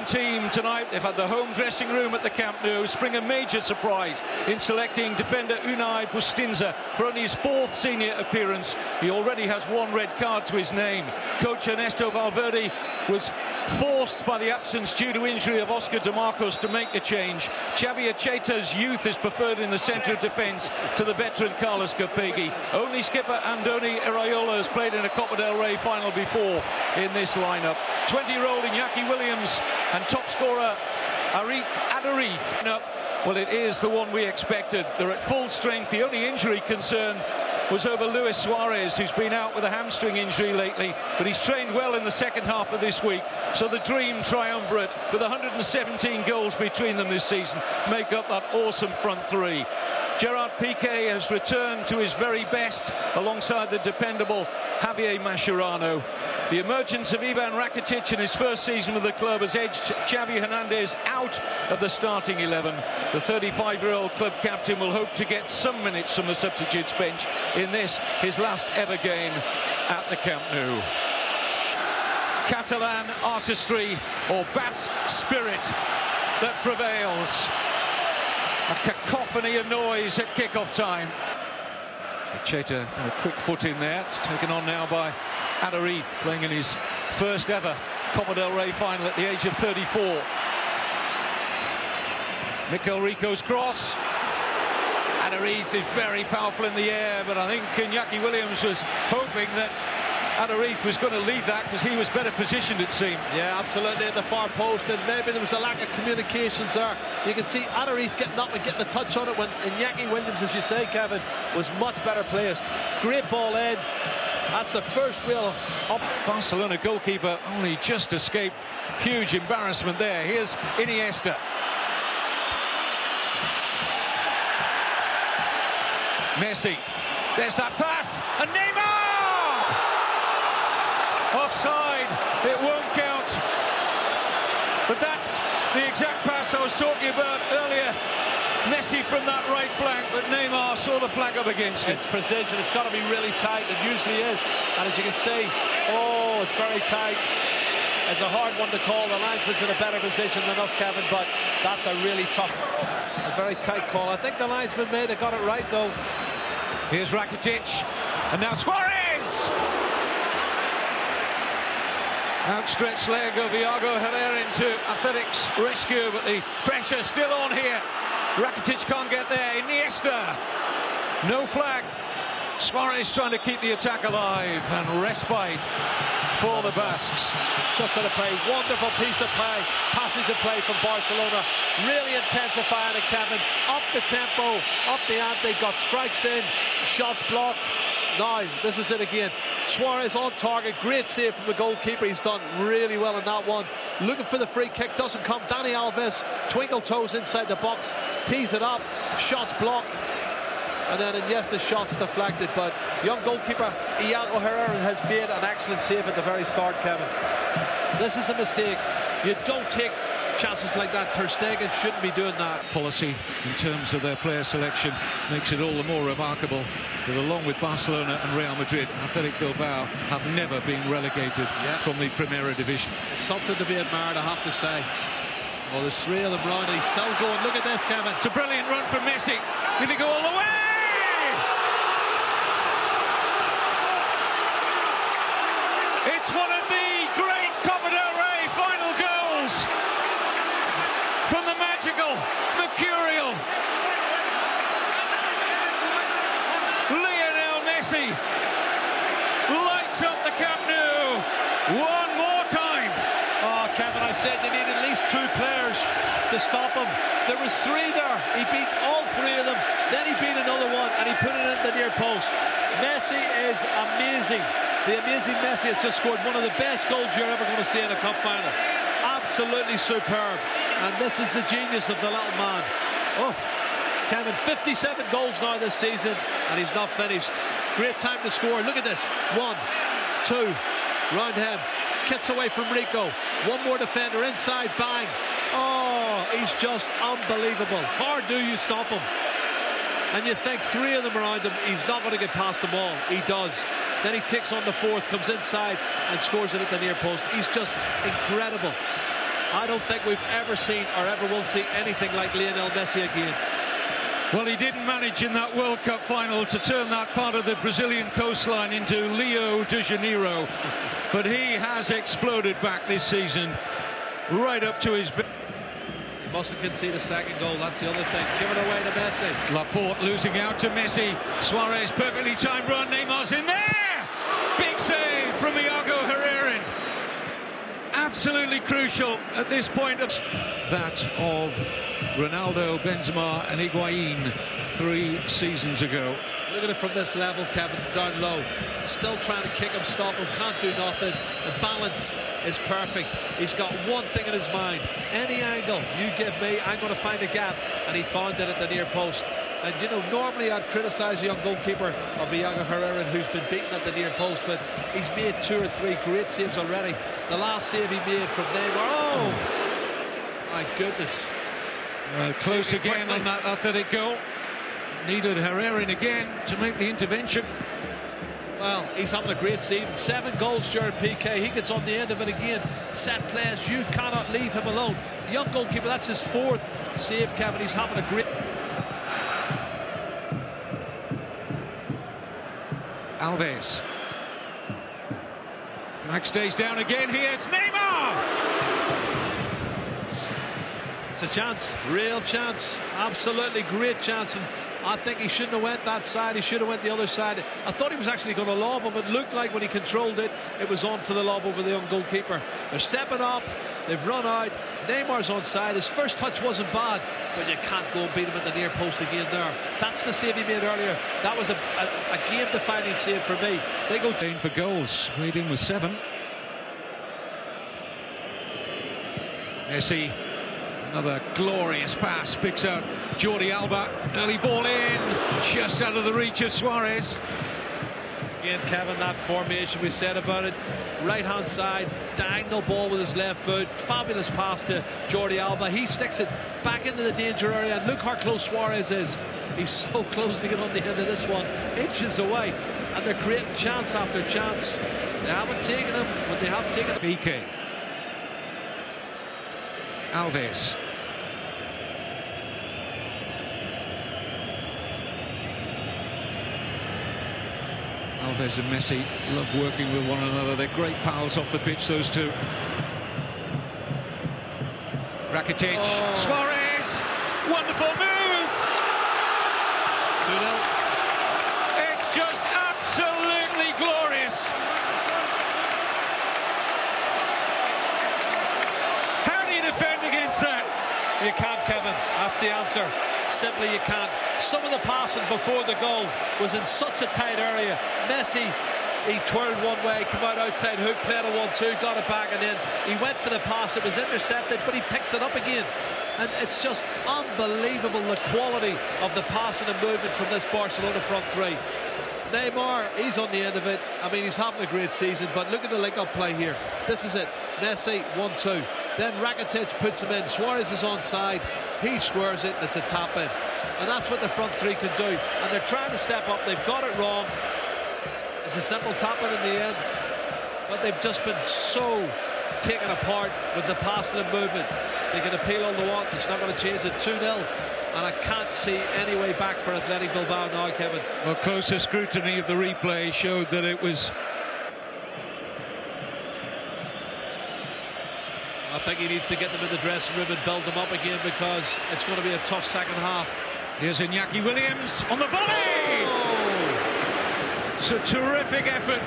Belgian team tonight. They've had the home dressing room at the Camp Nou. Spring a major surprise in selecting defender Unai Bustinza for only his 4th senior appearance. He already has 1 red card to his name. Coach Ernesto Valverde was forced by the absence due to injury of Oscar De Marcos to make a change. Xavi Acheta's youth is preferred in the centre of defence to the veteran Carlos Capegui. Only skipper Andoni Iraola has played in a Copa del Rey final before in this lineup. 20-year-old Inaki Williams and top scorer Arif Adarif. Well, it is the one we expected. They're at full strength. The only injury concern was over Luis Suarez, who's been out with a hamstring injury lately, but he's trained well in the second half of this week. So the dream triumvirate, with 117 goals between them this season, make up that awesome front three. Gerard Piqué has returned to his very best alongside the dependable Javier Mascherano. The emergence of Ivan Rakitic in his first season with the club has edged Xavi Hernandez out of the starting 11. The 35-year-old club captain will hope to get some minutes from the substitutes bench in this, his last ever game at the Camp Nou. Catalan artistry or Basque spirit that prevails. A cacophony of noise at kick-off time. Acheta, a quick foot in there. It's taken on now by Adarif, playing in his first ever Copa del Rey final at the age of 34. Mikel Rico's cross. Adarif is very powerful in the air, but I think Inaki Williams was hoping that Adarif was going to leave that because he was better positioned, it seemed. Yeah, absolutely, at the far post, and maybe there was a lack of communications there. You can see Adarif getting up and getting a touch on it when Inaki Williams, as you say, Kevin, was much better placed. Great ball in. That's the first real up. Barcelona goalkeeper only just escaped huge embarrassment there. Here's Iniesta. Messi. There's that pass, and Neymar! Offside, it won't count. But that's the exact pass I was talking about earlier. Messi from that right flank, but Neymar saw the flag up against it. It's precision, it's got to be really tight, it usually is. And as you can see, oh, it's very tight. It's a hard one to call. The linesman's in a better position than us, Kevin, but that's a really tough, a very tight call. I think the linesman may have got it right, though. Here's Rakitic, and now Suarez! Outstretched leg of Iago Herrera into Athletic's rescue, but the pressure still on here. Rakitic can't get there. Iniesta, no flag. Suarez trying to keep the attack alive, and respite for the Basques. Just on a play, wonderful piece of play, passage of play from Barcelona, really intensifying it, Kevin. Up the tempo, up the ante, got strikes in, shots blocked. Now, this is it again. Suarez on target, great save from the goalkeeper. He's done really well in that one. Looking for the free kick, doesn't come. Dani Alves, twinkle toes inside the box, tees it up, shots blocked. And then Iniesta's shot's deflected, but young goalkeeper Iago Herrera has made an excellent save at the very start, Kevin. This is a mistake. You don't take chances like that. Ter Stegen shouldn't be doing that. Policy in terms of their player selection makes it all the more remarkable that along with Barcelona and Real Madrid, Athletic Bilbao have never been relegated from the Primera Division. It's something to be admired, I have to say. Well, there's 3 of them round, and he's still going. Look at this, Kevin. It's a brilliant run from Messi. Did he go all the way? It's one of the great Copa del Rey final goals from the magical, mercurial Lionel Messi. Lights up the Camp Nou one more time. Oh, Kevin, I said they need at least 2 players to stop him. There was 3 there. He beat all 3 of them. Then he beat another one, and he put it in the near post. Messi is amazing. The amazing Messi has just scored one of the best goals you're ever going to see in a cup final. Absolutely superb. And this is the genius of the little man. Oh, Kevin, 57 goals now this season, and he's not finished. Great time to score. Look at this. 1, 2, round him. Kicks away from Rico. One more defender inside, bang. Oh, he's just unbelievable. How do you stop him? And you think 3 of them around him, he's not going to get past them all. He does. Then he takes on the 4th, comes inside and scores it at the near post. He's just incredible. I don't think we've ever seen or ever will see anything like Lionel Messi again. Well, he didn't manage in that World Cup final to turn that part of the Brazilian coastline into Rio de Janeiro, but he has exploded back this season, right up to his... He mustn't concede a second goal, that's the other thing. Give it away to Messi. Laporte losing out to Messi. Suarez, perfectly timed run. Neymar's in there! Big save from Iago Herrera. Absolutely crucial at this point. That of Ronaldo, Benzema and Higuain 3 seasons ago. Look at it from this level, Kevin, down low. Still trying to kick him, stop him, can't do nothing. The balance is perfect. He's got one thing in his mind. Any angle you give me, I'm going to find a gap. And he found it at the near post. And, you know, normally I'd criticise the young goalkeeper of Iago Herrera, who's been beaten at the near post, but he's made 2 or 3 great saves already. The last save he made from Neymar. Oh, my goodness. Close again on that athletic goal. Needed Herrera again to make the intervention. Well, he's having a great season. 7 goals during PK. He gets on the end of it again. Set plays. You cannot leave him alone. Young goalkeeper, that's his 4th save, Kevin. He's having a great... Alves. Flag stays down again here. It's Neymar! It's a chance, real chance, absolutely great chance, and I think he shouldn't have went that side. He should have went the other side. I thought he was actually going to lob him. It looked like when he controlled it, it was on for the lob over the young goalkeeper. They're stepping up. They've run out. Neymar's on side. His first touch wasn't bad, but you can't go and beat him at the near post again there. That's the save he made earlier. That was a game-defining save for me. They go for goals. Waiting with 7. Messi. Another glorious pass, picks out Jordi Alba. Early ball in, just out of the reach of Suarez. Again, Kevin, that formation we said about it. Right-hand side, diagonal ball with his left foot. Fabulous pass to Jordi Alba. He sticks it back into the danger area, and look how close Suarez is. He's so close to get on the end of this one. Inches away, and they're creating chance after chance. They haven't taken him, but they have taken him. PK. Alves. Alves and Messi love working with one another. They're great pals off the pitch, those two. Rakitic. Oh. Suarez. Wonderful move. 2-0. It's just absolutely glorious. How do you defend against that? You can't, Kevin. That's the answer. Simply you can't. Some of the passing before the goal was in such a tight area. Messi, he twirled one way, came out outside hook, played a 1-2, got it back, and then he went for the pass. It was intercepted, but he picks it up again. And it's just unbelievable, the quality of the passing and movement from this Barcelona front three. Neymar, he's on the end of it. I mean, he's having a great season, but look at the link-up play here. This is it. Messi, 1-2. Then Rakitic puts him in. Suarez is onside. He squares it, and it's a tap in. And that's what the front three can do. And they're trying to step up. They've got it wrong. It's a simple tap in the end. But they've just been so taken apart with the passing and movement. They can appeal all they want. It's not going to change it. 2-0. And I can't see any way back for Athletic Bilbao now, Kevin. Well, closer scrutiny of the replay showed that it was... I think he needs to get them in the dressing room and build them up again, because it's going to be a tough second half. Here's Inaki Williams on the volley! Oh. It's a terrific effort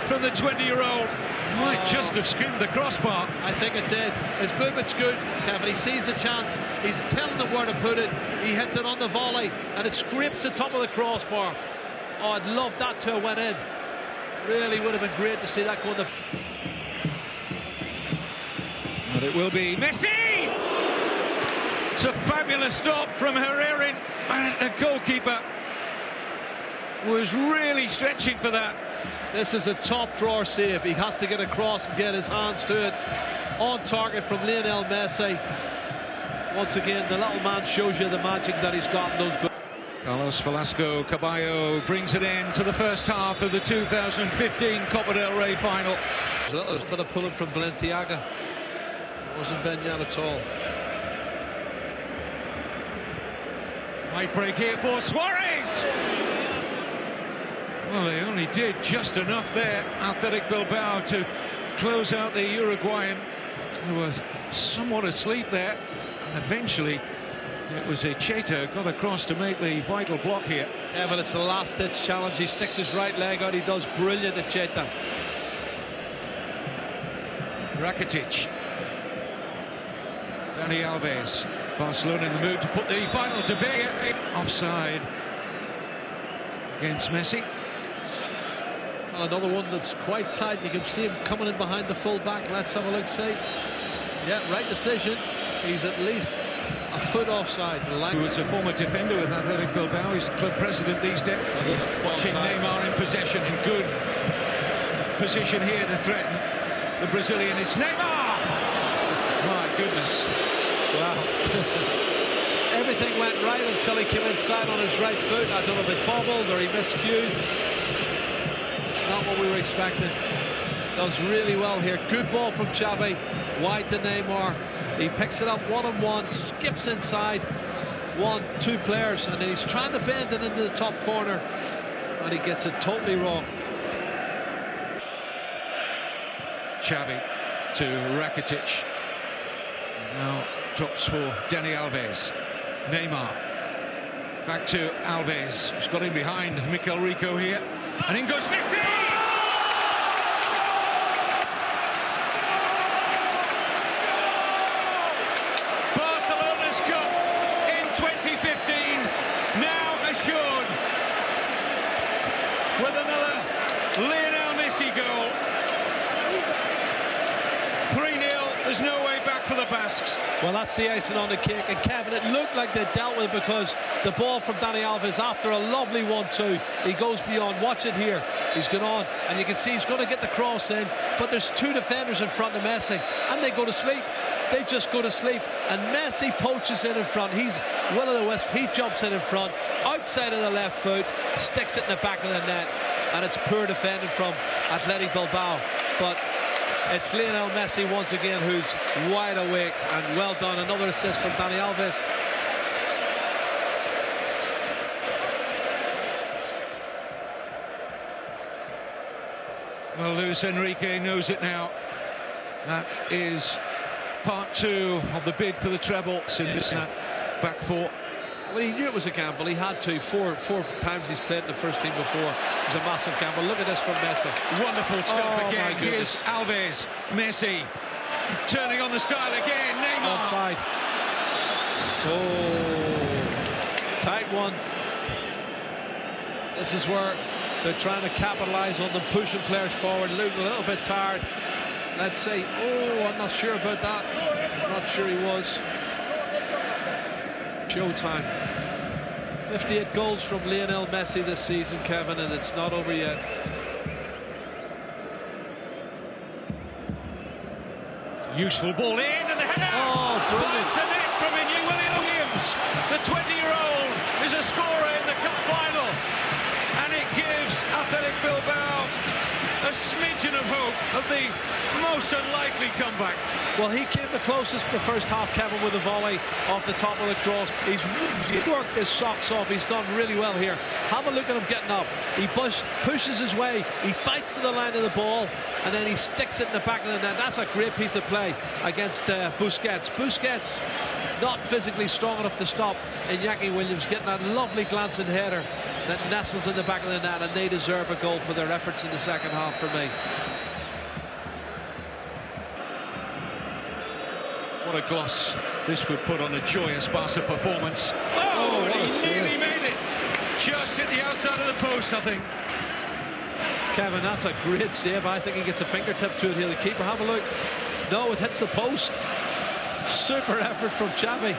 from the 20-year-old. Might just have skimmed the crossbar. I think it did. His movement's good, Kevin. He sees the chance. He's telling them where to put it. He hits it on the volley, and it scrapes the top of the crossbar. Oh, I'd love that to have went in. Really would have been great to see that go in the... But it will be Messi! It's a fabulous stop from Herrera, and the goalkeeper was really stretching for that. This is a top drawer save. He has to get across and get his hands to it. On target from Lionel Messi. Once again, the little man shows you the magic that he's got in those... Carlos Velasco Caballo brings it in to the first half of the 2015 Copa del Rey final. There's a little bit of pulling from Balenciaga. Wasn't Benyat at all. Might break here for Suarez. Well, they only did just enough there, Athletic Bilbao, to close out the Uruguayan, who was somewhat asleep there. And eventually, it was Cheta got across to make the vital block here. Kevin, it's the last-ditch challenge. He sticks his right leg out. He does brilliant at Cheta. Rakitic. Dani Alves. Barcelona in the mood to put the final to bed. Offside against Messi. Well, another one that's quite tight. You can see him coming in behind the full-back. Let's have a look, see. Yeah, right decision. He's at least a foot offside. Who was a former defender with Athletic Bilbao. He's the club president these days. Watching Neymar in possession, in good position here to threaten the Brazilian. It's Neymar! My goodness. Wow. Everything went right until he came inside on his right foot. I don't know if it bobbled or he miscued. It's not what we were expecting. Does really well here. Good ball from Xavi. Wide to Neymar. He picks it up one-on-one, skips inside. 1-2 players, and then he's trying to bend it into the top corner, and he gets it totally wrong. Xavi to Rakitic. Now drops for Dani Alves. Neymar. Back to Alves. He's got in behind Mikel Rico here. And in goes Messi! Barcelona's Cup in 2015 now assured with another Lionel Messi goal. 3-0, there's no way back for the Basques. Well, that's the icing on the cake, and Kevin, it looked like they dealt with it because the ball from Dani Alves, after a lovely 1-2, he goes beyond. Watch it here. He's gone on, and you can see he's going to get the cross in, but there's 2 defenders in front of Messi, and they go to sleep. They just go to sleep, and Messi poaches in front. He's Will of the Wisp. He jumps in front, outside of the left foot, sticks it in the back of the net, and it's poor defending from Athletic Bilbao. But it's Lionel Messi once again who's wide awake, and well done. Another assist from Dani Alves. Well, Luis Enrique knows it now. That is part 2 of the bid for the treble in this back 4. Well, he knew it was a gamble. He had to. Four times he's played in the first team before. It was a massive gamble. Look at this from Messi. Wonderful stuff again. Here's Alves. Messi turning on the style again. Neymar. Onside. Oh, tight one. This is where they're trying to capitalise on them, pushing players forward. Looking a little bit tired. Let's see. Oh, I'm not sure about that. I'm not sure he was. Showtime. 58 goals from Lionel Messi this season, Kevin, and it's not over yet. Useful ball in, and the header finds the net from Williams. The 20-year-old is a scorer in the cup final, and it gives Athletic Bilbao a smidgen of hope of the most unlikely comeback. Well, he came the closest in the first half, Kevin, with a volley off the top of the cross. He's worked his socks off. He's done really well here. Have a look at him getting up. He pushes his way. He fights for the line of the ball, and then he sticks it in the back of the net. That's a great piece of play against Busquets. Busquets not physically strong enough to stop Inaki Williams getting that lovely glancing header that nestles in the back of the net, and they deserve a goal for their efforts in the second half for me. What a gloss this would put on a joyous Barca performance. Oh, he nearly made it. Just hit the outside of the post, I think. Kevin, that's a great save. I think he gets a fingertip to it here, the keeper. Have a look. No, it hits the post. Super effort from Xavi.